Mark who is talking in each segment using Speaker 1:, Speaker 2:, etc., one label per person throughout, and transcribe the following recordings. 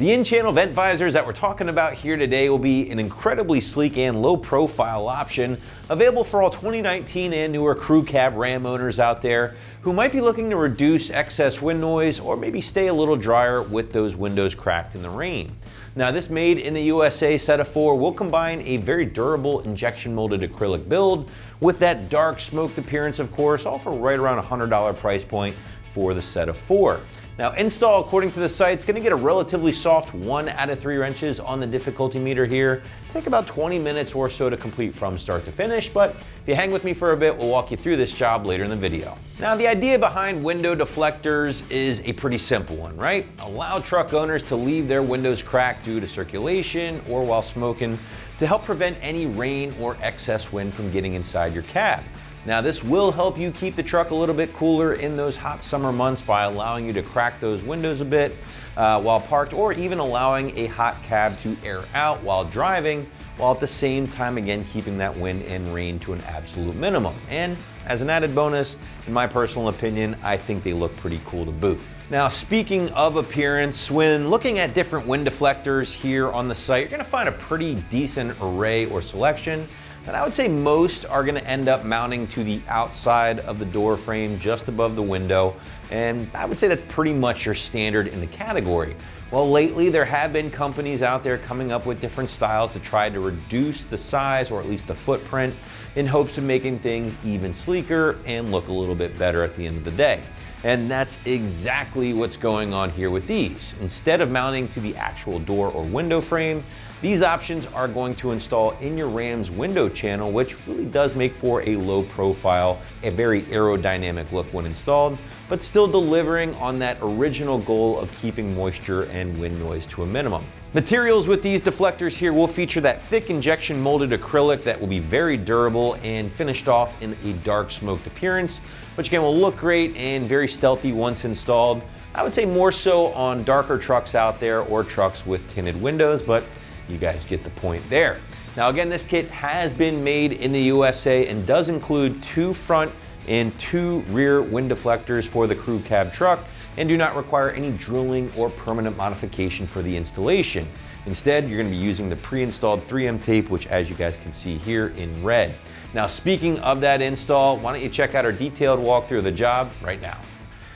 Speaker 1: The in-channel vent visors that we're talking about here today will be an incredibly sleek and low-profile option available for all 2019 and newer crew cab Ram owners out there who might be looking to reduce excess wind noise or maybe stay a little drier with those windows cracked in the rain. Now, this made in the USA set of 4 will combine a very durable injection molded acrylic build with that dark smoked appearance, of course, all for right around $100 price point for the set of 4. Now, install, according to the site, is going to get a relatively soft 1 out of 3 wrenches on the difficulty meter here. Take about 20 minutes or so to complete from start to finish, but if you hang with me for a bit, we'll walk you through this job later in the video. Now, the idea behind window deflectors is a pretty simple one, right? Allow truck owners to leave their windows cracked due to circulation or while smoking to help prevent any rain or excess wind from getting inside your cab. Now, this will help you keep the truck a little bit cooler in those hot summer months by allowing you to crack those windows a bit while parked, or even allowing a hot cab to air out while driving, while at the same time, again, keeping that wind and rain to an absolute minimum. And as an added bonus, in my personal opinion, I think they look pretty cool to boot. Now, speaking of appearance, when looking at different wind deflectors here on the site, you're gonna find a pretty decent array or selection. And I would say most are going to end up mounting to the outside of the door frame just above the window, and I would say that's pretty much your standard in the category. Well, lately there have been companies out there coming up with different styles to try to reduce the size or at least the footprint in hopes of making things even sleeker and look a little bit better at the end of the day. And that's exactly what's going on here with these. Instead of mounting to the actual door or window frame, these options are going to install in your Ram's window channel, which really does make for a low profile, a very aerodynamic look when installed, but still delivering on that original goal of keeping moisture and wind noise to a minimum. Materials with these deflectors here will feature that thick injection molded acrylic that will be very durable and finished off in a dark smoked appearance, which again will look great and very stealthy once installed. I would say more so on darker trucks out there or trucks with tinted windows, but you guys get the point there. Now again, this kit has been made in the USA and does include 2 front and 2 rear wind deflectors for the crew cab truck and do not require any drilling or permanent modification for the installation. Instead, you're going to be using the pre-installed 3M tape, which as you guys can see here in red. Now, speaking of that install, why don't you check out our detailed walkthrough of the job right now.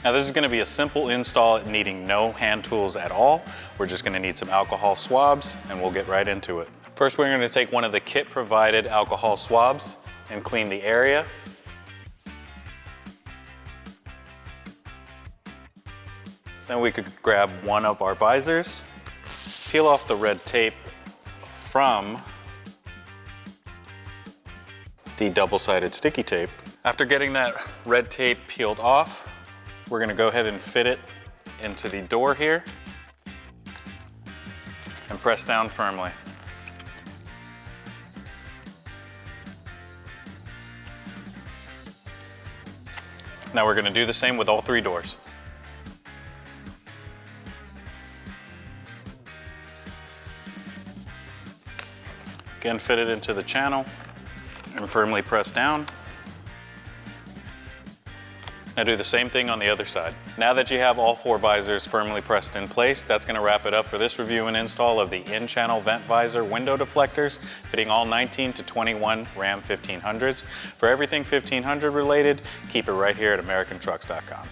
Speaker 2: Now, this is going to be a simple install needing no hand tools at all. We're just going to need some alcohol swabs and we'll get right into it. First, we're going to take one of the kit provided alcohol swabs and clean the area. Then we could grab one of our visors, peel off the red tape from the double-sided sticky tape. After getting that red tape peeled off, we're going to go ahead and fit it into the door here and press down firmly. Now we're going to do the same with all 3 doors. Again, fit it into the channel and firmly press down. Now do the same thing on the other side. Now that you have all 4 visors firmly pressed in place, that's going to wrap it up for this review and install of the in-channel vent visor window deflectors fitting all 19 to 21 Ram 1500s. For everything 1500 related, keep it right here at AmericanTrucks.com.